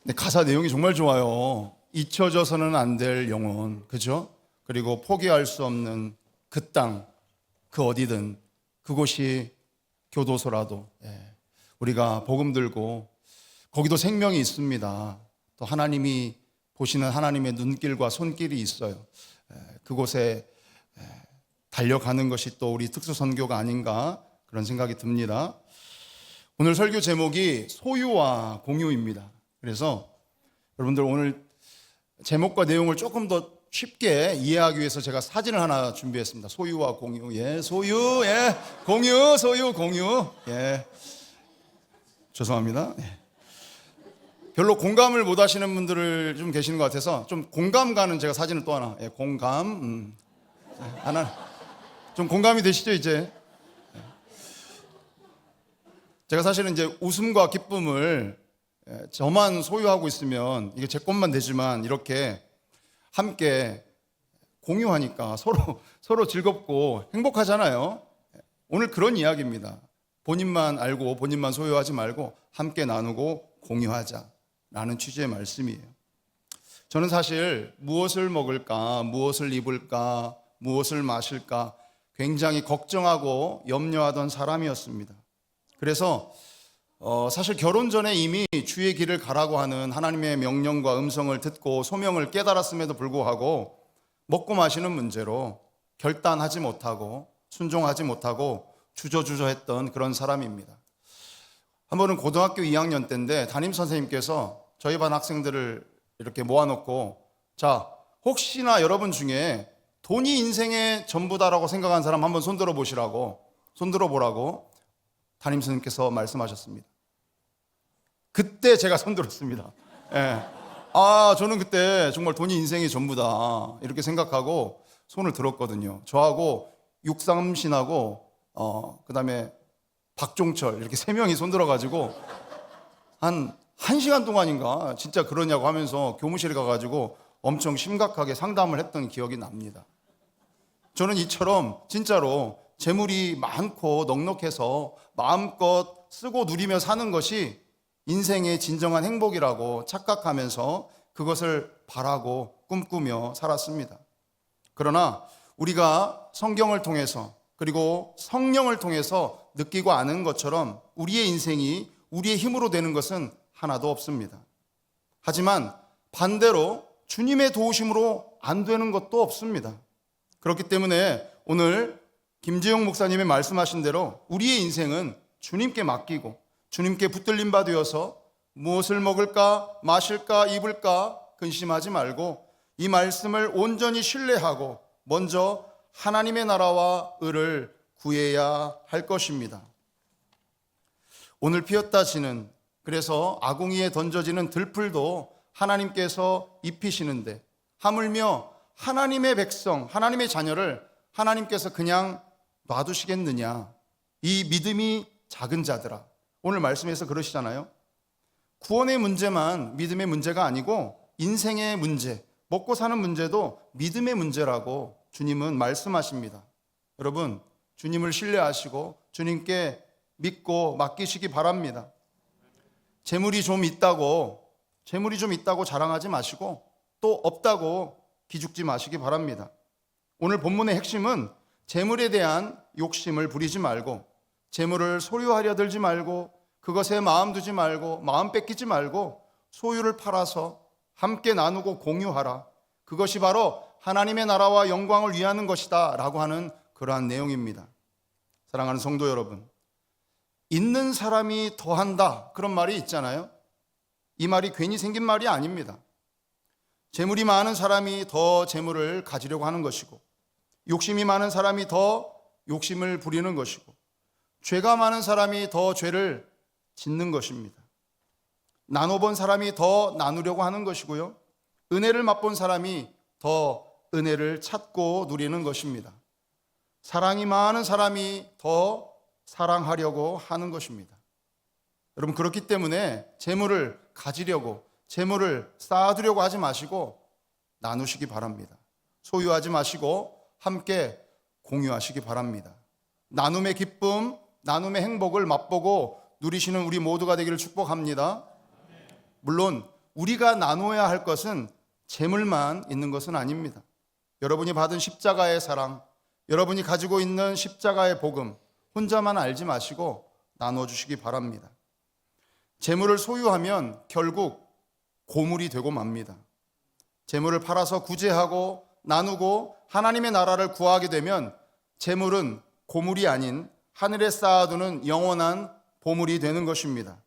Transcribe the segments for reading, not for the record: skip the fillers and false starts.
근데 가사 내용이 정말 좋아요. 잊혀져서는 안 될 영혼, 그죠? 그리고 포기할 수 없는 그 땅, 그 어디든 그곳이 교도소라도 우리가 복음 들고 거기도 생명이 있습니다. 또 하나님이 보시는 하나님의 눈길과 손길이 있어요. 그곳에 달려가는 것이 또 우리 특수선교가 아닌가 그런 생각이 듭니다. 오늘 설교 제목이 소유와 공유입니다. 그래서 여러분들 오늘 제목과 내용을 조금 더 쉽게 이해하기 위해서 제가 사진을 하나 준비했습니다. 소유와 공유, 소유, 공유, 소유, 공유, 죄송합니다. 별로 공감을 못 하시는 분들을 좀 계시는 것 같아서 좀 공감 가는 제가 사진을 또 하나, 공감, 하나, 좀 공감이 되시죠, 이제? 제가 사실은 이제 웃음과 기쁨을 저만 소유하고 있으면 이게 제 것만 되지만 이렇게 함께 공유하니까 서로 즐겁고 행복하잖아요. 오늘 그런 이야기입니다. 본인만 알고 본인만 소유하지 말고 함께 나누고 공유하자라는 취지의 말씀이에요. 저는 사실 무엇을 먹을까, 무엇을 입을까, 무엇을 마실까 굉장히 걱정하고 염려하던 사람이었습니다. 그래서 사실 결혼 전에 이미 주의 길을 가라고 하는 하나님의 명령과 음성을 듣고 소명을 깨달았음에도 불구하고 먹고 마시는 문제로 결단하지 못하고 순종하지 못하고 주저주저했던 그런 사람입니다. 한 번은 고등학교 2학년 때인데 담임선생님께서 저희 반 학생들을 이렇게 모아놓고 자, 혹시나 여러분 중에 돈이 인생의 전부다라고 생각하는 사람 한번 손 들어보라고 담임선생님께서 말씀하셨습니다. 그때 제가 손들었습니다. 저는 그때 정말 돈이 인생의 전부다 이렇게 생각하고 손을 들었거든요. 저하고 육삼신하고 그다음에 박종철 이렇게 세 명이 손 들어가지고 한 1시간 동안인가 진짜 그러냐고 하면서 교무실에 가가지고 엄청 심각하게 상담을 했던 기억이 납니다. 저는 이처럼 진짜로 재물이 많고 넉넉해서 마음껏 쓰고 누리며 사는 것이 인생의 진정한 행복이라고 착각하면서 그것을 바라고 꿈꾸며 살았습니다. 그러나 우리가 성경을 통해서 그리고 성령을 통해서 느끼고 아는 것처럼 우리의 인생이 우리의 힘으로 되는 것은 하나도 없습니다. 하지만 반대로 주님의 도우심으로 안 되는 것도 없습니다. 그렇기 때문에 오늘 김지영 목사님이 말씀하신 대로 우리의 인생은 주님께 맡기고 주님께 붙들림 바 되어서 무엇을 먹을까, 마실까, 입을까 근심하지 말고 이 말씀을 온전히 신뢰하고 먼저 하나님의 나라와 의를 구해야 할 것입니다. 오늘 피었다 지는 그래서 아궁이에 던져지는 들풀도 하나님께서 입히시는데 하물며 하나님의 백성, 하나님의 자녀를 하나님께서 그냥 놔두시겠느냐. 이 믿음이 작은 자들아. 오늘 말씀에서 그러시잖아요. 구원의 문제만 믿음의 문제가 아니고 인생의 문제, 먹고 사는 문제도 믿음의 문제라고 주님은 말씀하십니다. 여러분, 주님을 신뢰하시고 주님께 믿고 맡기시기 바랍니다. 재물이 좀 있다고 자랑하지 마시고 또 없다고 기죽지 마시기 바랍니다. 오늘 본문의 핵심은 재물에 대한 욕심을 부리지 말고 재물을 소유하려 들지 말고 그것에 마음 두지 말고 마음 뺏기지 말고 소유를 팔아서 함께 나누고 공유하라. 그것이 바로 하나님의 나라와 영광을 위하는 것이다 라고 하는 그러한 내용입니다. 사랑하는 성도 여러분, 있는 사람이 더한다 그런 말이 있잖아요. 이 말이 괜히 생긴 말이 아닙니다. 재물이 많은 사람이 더 재물을 가지려고 하는 것이고 욕심이 많은 사람이 더 욕심을 부리는 것이고 죄가 많은 사람이 더 죄를 짓는 것입니다. 나눠본 사람이 더 나누려고 하는 것이고요. 은혜를 맛본 사람이 더 은혜를 찾고 누리는 것입니다. 사랑이 많은 사람이 더 사랑하려고 하는 것입니다. 여러분, 그렇기 때문에 재물을 가지려고 재물을 쌓아두려고 하지 마시고 나누시기 바랍니다. 소유하지 마시고 함께 공유하시기 바랍니다. 나눔의 기쁨, 나눔의 행복을 맛보고 누리시는 우리 모두가 되기를 축복합니다. 물론 우리가 나눠야 할 것은 재물만 있는 것은 아닙니다. 여러분이 받은 십자가의 사랑, 여러분이 가지고 있는 십자가의 복음 혼자만 알지 마시고 나눠주시기 바랍니다. 재물을 소유하면 결국 고물이 되고 맙니다. 재물을 팔아서 구제하고 나누고 하나님의 나라를 구하게 되면 재물은 고물이 아닌 하늘에 쌓아두는 영원한 보물이 되는 것입니다.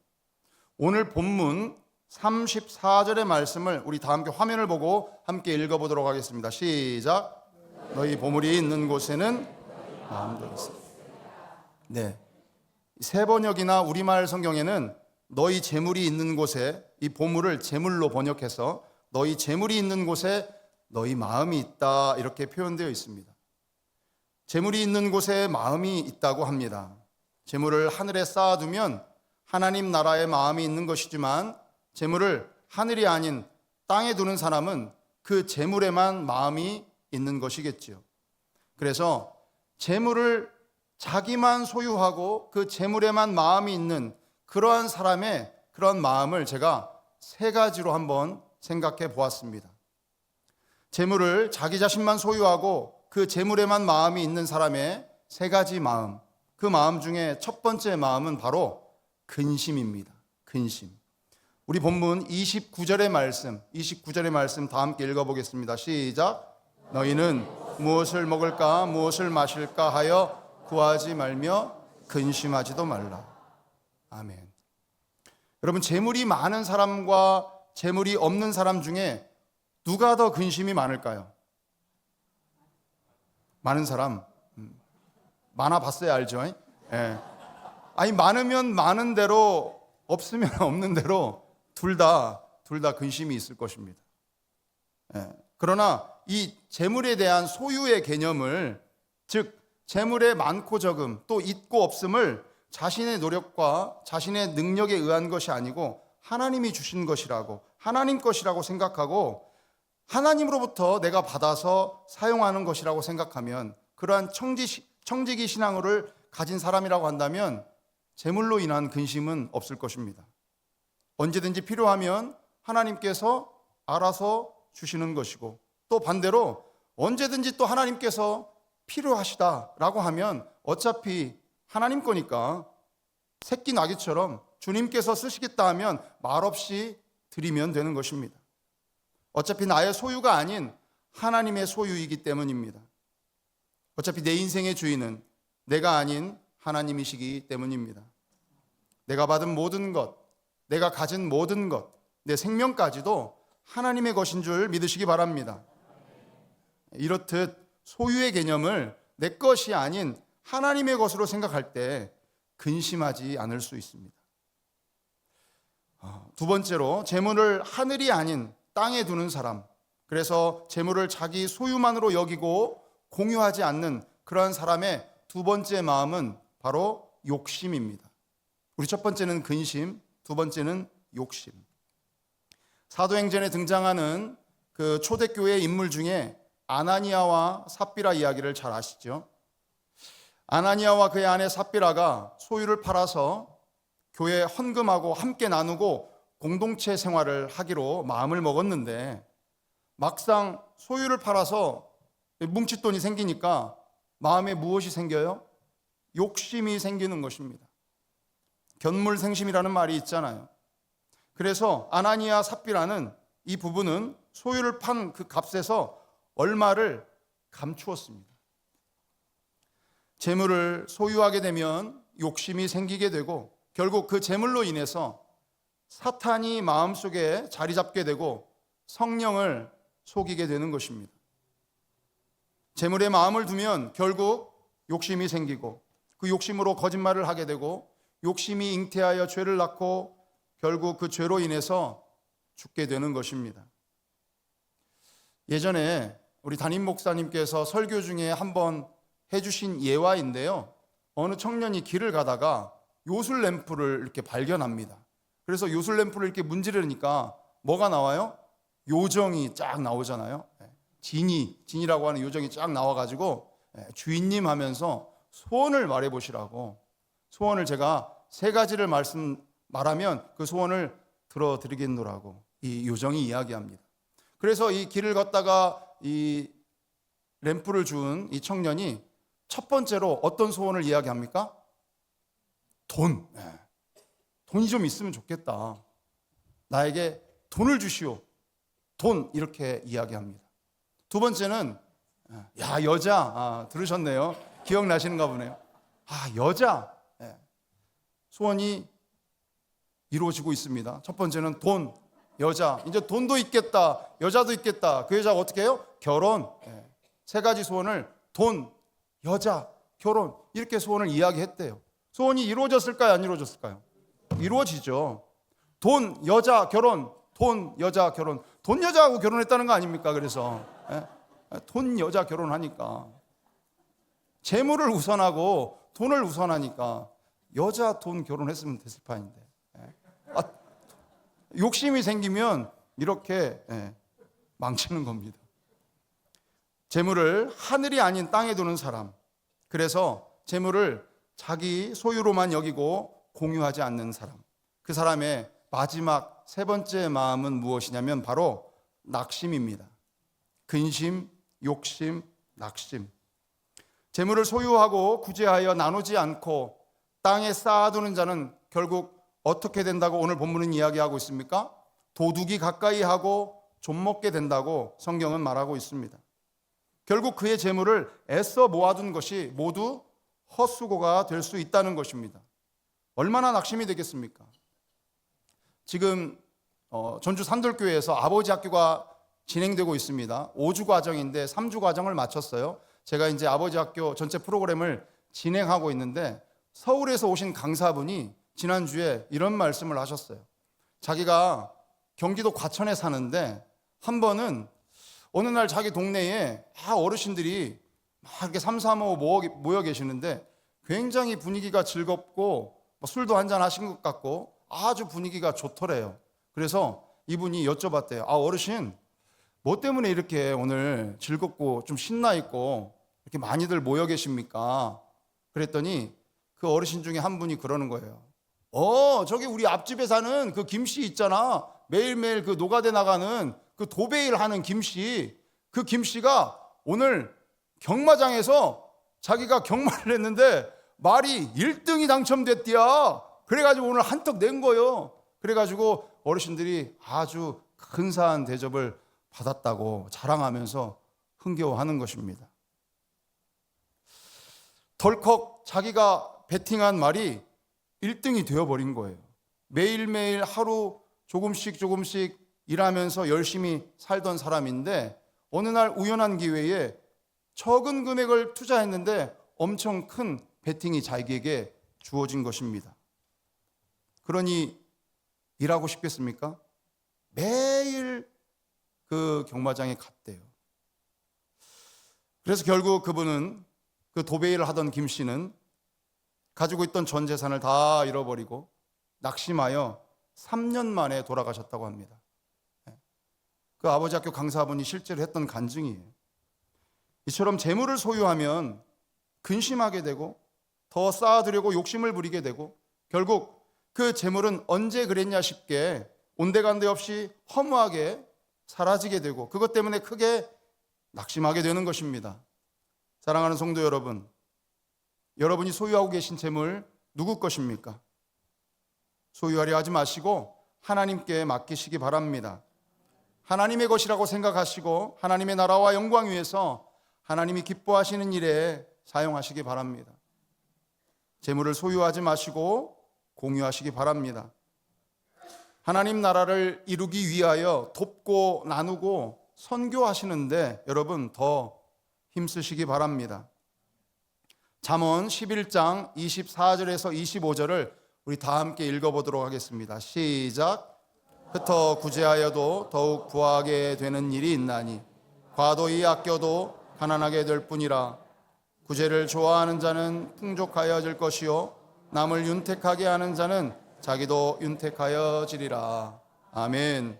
오늘 본문 34절의 말씀을 우리 다 함께 화면을 보고 함께 읽어보도록 하겠습니다. 시작. 너희 보물이 있는 곳에는 마음도 있어. 네, 새 번역이나 우리말 성경에는 너희 재물이 있는 곳에, 이 보물을 재물로 번역해서 너희 재물이 있는 곳에 너희 마음이 있다, 이렇게 표현되어 있습니다. 재물이 있는 곳에 마음이 있다고 합니다. 재물을 하늘에 쌓아두면 하나님 나라의 마음이 있는 것이지만 재물을 하늘이 아닌 땅에 두는 사람은 그 재물에만 마음이 있는 것이겠지요. 그래서 재물을 자기만 소유하고 그 재물에만 마음이 있는 그러한 사람의 그런 마음을 제가 세 가지로 한번 생각해 보았습니다. 재물을 자기 자신만 소유하고 그 재물에만 마음이 있는 사람의 세 가지 마음, 그 마음 중에 첫 번째 마음은 바로 근심입니다. 근심. 우리 본문 29절의 말씀 다 함께 읽어보겠습니다. 시작. 너희는 무엇을 먹을까 무엇을 마실까 하여 구하지 말며 근심하지도 말라. 아멘. 여러분, 재물이 많은 사람과 재물이 없는 사람 중에 누가 더 근심이 많을까요? 많은 사람. 많아 봤어야 알죠? 예. 아니, 많으면 많은 대로, 없으면 없는 대로 둘 다 근심이 있을 것입니다. 예. 그러나 이 재물에 대한 소유의 개념을, 즉 재물의 많고 적음, 또 있고 없음을 자신의 노력과 자신의 능력에 의한 것이 아니고 하나님이 주신 것이라고, 하나님 것이라고 생각하고 하나님으로부터 내가 받아서 사용하는 것이라고 생각하면, 그러한 청지기 신앙을 가진 사람이라고 한다면 재물로 인한 근심은 없을 것입니다. 언제든지 필요하면 하나님께서 알아서 주시는 것이고, 또 반대로 언제든지 또 하나님께서 필요하시다라고 하면 어차피 하나님 거니까 새끼 나귀처럼 주님께서 쓰시겠다 하면 말없이 드리면 되는 것입니다. 어차피 나의 소유가 아닌 하나님의 소유이기 때문입니다. 어차피 내 인생의 주인은 내가 아닌 하나님이시기 때문입니다. 내가 받은 모든 것, 내가 가진 모든 것, 내 생명까지도 하나님의 것인 줄 믿으시기 바랍니다. 이렇듯 소유의 개념을 내 것이 아닌 하나님의 것으로 생각할 때 근심하지 않을 수 있습니다. 두 번째로, 재물을 하늘이 아닌 땅에 두는 사람, 그래서 재물을 자기 소유만으로 여기고 공유하지 않는 그러한 사람의 두 번째 마음은 바로 욕심입니다. 우리 첫 번째는 근심, 두 번째는 욕심. 사도행전에 등장하는 그 초대교회 인물 중에 아나니아와 삽비라 이야기를 잘 아시죠? 아나니아와 그의 아내 삽비라가 소유를 팔아서 교회 헌금하고 함께 나누고 공동체 생활을 하기로 마음을 먹었는데, 막상 소유를 팔아서 뭉칫돈이 생기니까 마음에 무엇이 생겨요? 욕심이 생기는 것입니다. 견물생심이라는 말이 있잖아요. 그래서 아나니아 삽비라는 이 부부는 소유를 판 그 값에서 얼마를 감추었습니다. 재물을 소유하게 되면 욕심이 생기게 되고, 결국 그 재물로 인해서 사탄이 마음속에 자리 잡게 되고 성령을 속이게 되는 것입니다. 재물에 마음을 두면 결국 욕심이 생기고, 그 욕심으로 거짓말을 하게 되고, 욕심이 잉태하여 죄를 낳고 결국 그 죄로 인해서 죽게 되는 것입니다. 예전에 우리 담임 목사님께서 설교 중에 한번 해주신 예화인데요, 어느 청년이 길을 가다가 요술 램프를 이렇게 발견합니다. 그래서 요술 램프를 이렇게 문지르니까 뭐가 나와요? 요정이 쫙 나오잖아요. 진이라고 하는 요정이 쫙 나와가지고 주인님 하면서 소원을 말해보시라고, 소원을 제가 세 가지를 말하면 그 소원을 들어드리겠노라고 이 요정이 이야기합니다. 그래서 이 길을 걷다가 이 램프를 준 이 청년이 첫 번째로 어떤 소원을 이야기합니까? 돈. 돈이 좀 있으면 좋겠다. 나에게 돈을 주시오. 돈, 이렇게 이야기합니다. 두 번째는 야, 여자. 들으셨네요. 기억나시는가 보네요. 여자. 소원이 이루어지고 있습니다. 첫 번째는 돈, 여자. 이제 돈도 있겠다, 여자도 있겠다. 그 여자가 어떻게 해요? 결혼. 세 가지 소원을 돈, 여자, 결혼, 이렇게 소원을 이야기했대요. 소원이 이루어졌을까요? 안 이루어졌을까요? 이루어지죠. 돈, 여자, 결혼. 돈, 여자, 결혼. 돈, 여자하고 결혼했다는 거 아닙니까? 그래서 돈, 여자, 결혼하니까 재물을 우선하고 돈을 우선하니까 여자, 돈, 결혼했으면 됐을 판인데 욕심이 생기면 이렇게 망치는 겁니다. 재물을 하늘이 아닌 땅에 두는 사람, 그래서 재물을 자기 소유로만 여기고 공유하지 않는 사람, 그 사람의 마지막 세 번째 마음은 무엇이냐면 바로 낙심입니다. 근심, 욕심, 낙심. 재물을 소유하고 구제하여 나누지 않고 땅에 쌓아두는 자는 결국 어떻게 된다고 오늘 본문은 이야기하고 있습니까? 도둑이 가까이 하고 좀먹게 된다고 성경은 말하고 있습니다. 결국 그의 재물을 애써 모아둔 것이 모두 헛수고가 될 수 있다는 것입니다. 얼마나 낙심이 되겠습니까? 지금 전주 산돌교회에서 아버지 학교가 진행되고 있습니다. 5주 과정인데 3주 과정을 마쳤어요. 제가 이제 아버지 학교 전체 프로그램을 진행하고 있는데 서울에서 오신 강사분이 지난주에 이런 말씀을 하셨어요. 자기가 경기도 과천에 사는데 한 번은 어느 날 자기 동네에 어르신들이 막 이렇게 삼삼오오 모여 계시는데 굉장히 분위기가 즐겁고 술도 한잔 하신 것 같고 아주 분위기가 좋더래요. 그래서 이분이 여쭤봤대요. 어르신, 뭐 때문에 이렇게 오늘 즐겁고 좀 신나 있고 이렇게 많이들 모여 계십니까? 그랬더니 그 어르신 중에 한 분이 그러는 거예요. 저기 우리 앞집에 사는 그 김씨 있잖아. 매일매일 그 노가대 나가는 그 도배일 하는 김씨. 그 김씨가 오늘 경마장에서 자기가 경마를 했는데 말이 1등이 당첨됐디야. 그래가지고 오늘 한턱 낸 거예요. 그래가지고 어르신들이 아주 근사한 대접을 받았다고 자랑하면서 흥겨워하는 것입니다. 덜컥 자기가 베팅한 말이 1등이 되어버린 거예요. 매일매일 하루 조금씩 일하면서 열심히 살던 사람인데 어느 날 우연한 기회에 적은 금액을 투자했는데 엄청 큰 베팅이 자기에게 주어진 것입니다. 그러니 일하고 싶겠습니까? 매일 그 경마장에 갔대요. 그래서 결국 그분은 그 도배일을 하던 김 씨는 가지고 있던 전 재산을 다 잃어버리고 낙심하여 3년 만에 돌아가셨다고 합니다. 그 아버지 학교 강사분이 실제로 했던 간증이에요. 이처럼 재물을 소유하면 근심하게 되고 더 쌓아두려고 욕심을 부리게 되고 결국 그 재물은 언제 그랬냐 싶게 온데간데 없이 허무하게 사라지게 되고 그것 때문에 크게 낙심하게 되는 것입니다. 사랑하는 성도 여러분, 여러분이 소유하고 계신 재물 누구 것입니까? 소유하려 하지 마시고 하나님께 맡기시기 바랍니다. 하나님의 것이라고 생각하시고 하나님의 나라와 영광 위해서 하나님이 기뻐하시는 일에 사용하시기 바랍니다. 재물을 소유하지 마시고 공유하시기 바랍니다. 하나님 나라를 이루기 위하여 돕고 나누고 선교하시는데 여러분 더 힘쓰시기 바랍니다. 잠언 11장 24절에서 25절을 우리 다 함께 읽어보도록 하겠습니다. 시작. 흩어 구제하여도 더욱 부하게 되는 일이 있나니 과도히 아껴도 가난하게 될 뿐이라. 구제를 좋아하는 자는 풍족하여질 것이요 남을 윤택하게 하는 자는 자기도 윤택하여지리라. 아멘.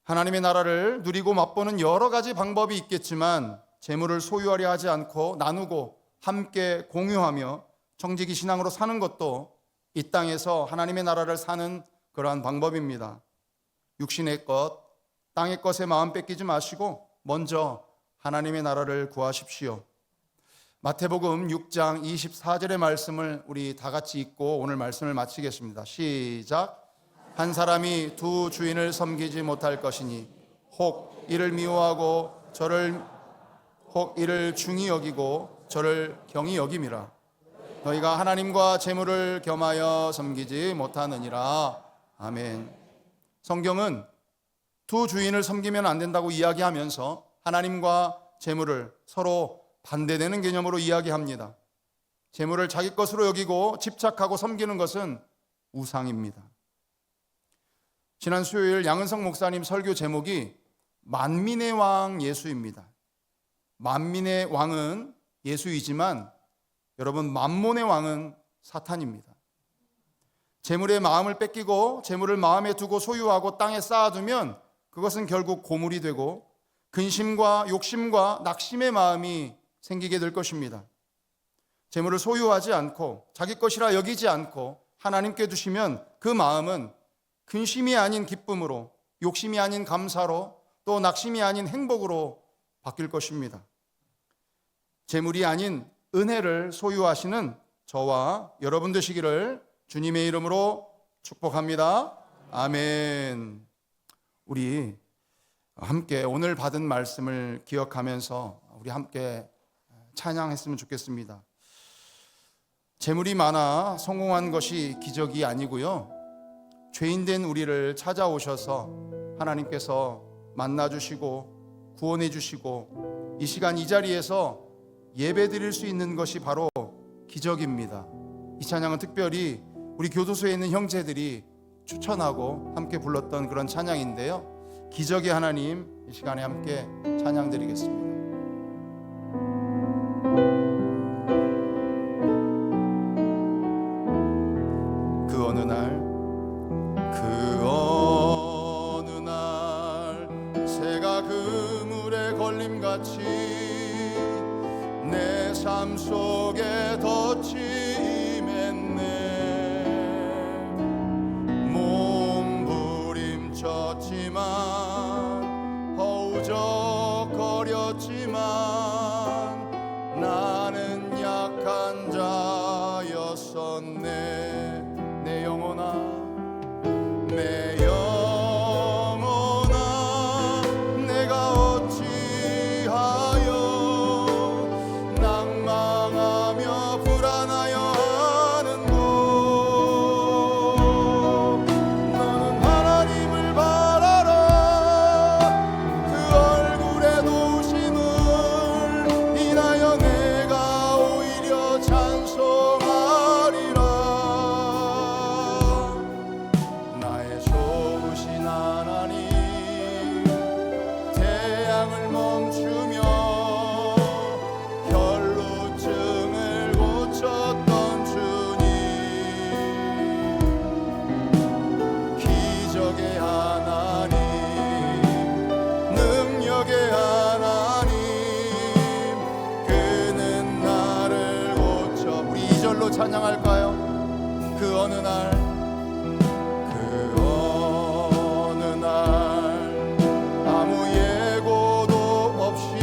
하나님의 나라를 누리고 맛보는 여러 가지 방법이 있겠지만 재물을 소유하려 하지 않고 나누고 함께 공유하며 정직이 신앙으로 사는 것도 이 땅에서 하나님의 나라를 사는 그러한 방법입니다. 육신의 것, 땅의 것에 마음 뺏기지 마시고 먼저 하나님의 나라를 구하십시오. 마태복음 6장 24절의 말씀을 우리 다 같이 읽고 오늘 말씀을 마치겠습니다. 시작. 한 사람이 두 주인을 섬기지 못할 것이니 혹 이를 미워하고 혹 이를 중히 여기고 저를 경히 여김이라. 너희가 하나님과 재물을 겸하여 섬기지 못하느니라. 아멘. 성경은 두 주인을 섬기면 안 된다고 이야기하면서 하나님과 재물을 서로 반대되는 개념으로 이야기합니다. 재물을 자기 것으로 여기고 집착하고 섬기는 것은 우상입니다. 지난 수요일 양은석 목사님 설교 제목이 만민의 왕 예수입니다. 만민의 왕은 예수이지만 여러분, 만몬의 왕은 사탄입니다. 재물의 마음을 뺏기고 재물을 마음에 두고 소유하고 땅에 쌓아두면 그것은 결국 고물이 되고 근심과 욕심과 낙심의 마음이 생기게 될 것입니다. 재물을 소유하지 않고 자기 것이라 여기지 않고 하나님께 두시면 그 마음은 근심이 아닌 기쁨으로, 욕심이 아닌 감사로, 또 낙심이 아닌 행복으로 바뀔 것입니다. 재물이 아닌 은혜를 소유하시는 저와 여러분 되시기를 주님의 이름으로 축복합니다. 아멘. 우리 함께 오늘 받은 말씀을 기억하면서 우리 함께 찬양했으면 좋겠습니다. 재물이 많아 성공한 것이 기적이 아니고요, 죄인된 우리를 찾아오셔서 하나님께서 만나주시고 구원해주시고 이 시간 이 자리에서 예배드릴 수 있는 것이 바로 기적입니다. 이 찬양은 특별히 우리 교도소에 있는 형제들이 추천하고 함께 불렀던 그런 찬양인데요, 기적의 하나님, 이 시간에 함께 찬양 드리겠습니다. 그 어느 날 새가 그물에 걸림같이 내 삶 속에 덫이 임했네. 몸부림쳤지만 허우적거렸지만 나는 약한 자였었네. 내 영혼아, 내 영혼아, 내가 어찌하여 낭망하며 불안하여 하는고. 너는 하나님을 바라라. 그 얼굴의 도심을 인하여 내가 오히려 찬송하리라. 나의 좋으신 하나님, 태양을 멈추며 혈루증을 고쳤던 주님, 기적의 하나님, 능력의 하나님, 그는 나를 고쳐. 우리 2절로 찬양할까요? 그 어느 날, 그 어느 날 아무 예고도 없이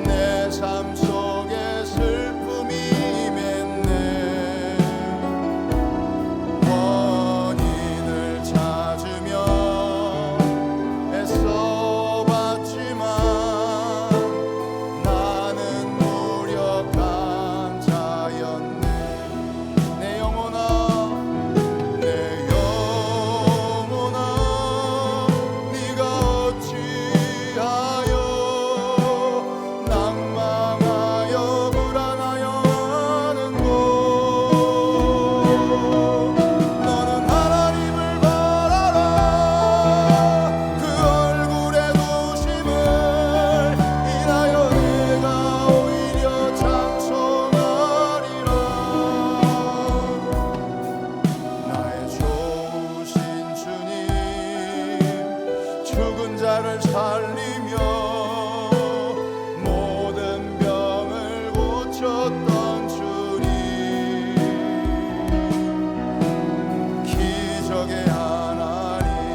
내 삶 속에 슬픔이 임했네. 원인을 찾으며 애써봤지만 나는 무력한 자였네. 내 영혼아, 내 영혼아, 네가 어찌하여 낭망하여 불안하여 하는고. 너는 하나님을 바라라. 그 얼굴의 도심을 인하여 내가 오히려 찬송하리라. 나의 좋으신 주님, 죽은 자를 살리며 모든 병을 고쳤던 주님, 기적의 하나님,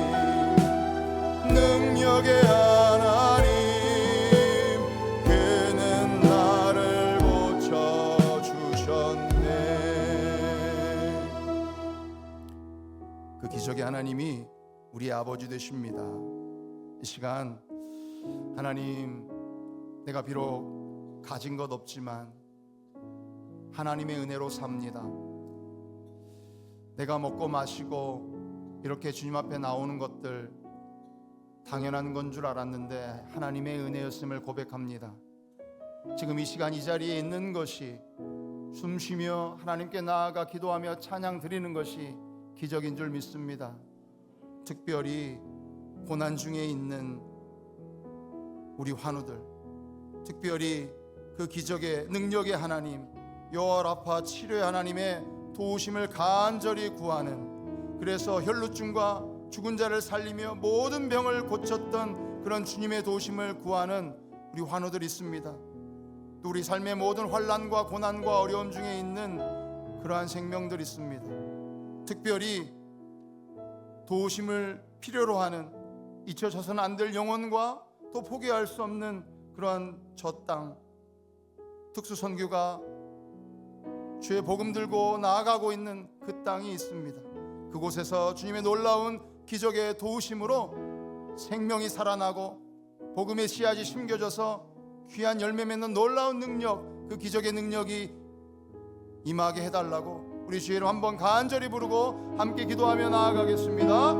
기적의 하나님, 그는 나를 고쳐주셨네. 그 기적의 하나님이 우리 아버지 되십니다. 이 시간 하나님, 내가 비록 가진 것 없지만 하나님의 은혜로 삽니다. 내가 먹고 마시고 이렇게 주님 앞에 나오는 것들 당연한 건 줄 알았는데 하나님의 은혜였음을 고백합니다. 지금 이 시간 이 자리에 있는 것이, 숨 쉬며 하나님께 나아가 기도하며 찬양 드리는 것이 기적인 줄 믿습니다. 특별히 고난 중에 있는 우리 환우들, 특별히 그 기적의 능력의 하나님, 여호와 치료의 하나님의 도우심을 간절히 구하는, 그래서 혈루증과 죽은 자를 살리며 모든 병을 고쳤던 그런 주님의 도우심을 구하는 우리 환우들이 있습니다. 또 우리 삶의 모든 환난과 고난과 어려움 중에 있는 그러한 생명들이 있습니다. 특별히 도우심을 필요로 하는, 잊혀져서는 안 될 영혼과 또 포기할 수 없는 그러한 저 땅, 특수선교가 주의 복음 들고 나아가고 있는 그 땅이 있습니다. 그곳에서 주님의 놀라운 기적의 도우심으로 생명이 살아나고 복음의 씨앗이 심겨져서 귀한 열매 맺는 놀라운 능력, 그 기적의 능력이 임하게 해달라고 우리 주의 이름 한번 간절히 부르고 함께 기도하며 나아가겠습니다.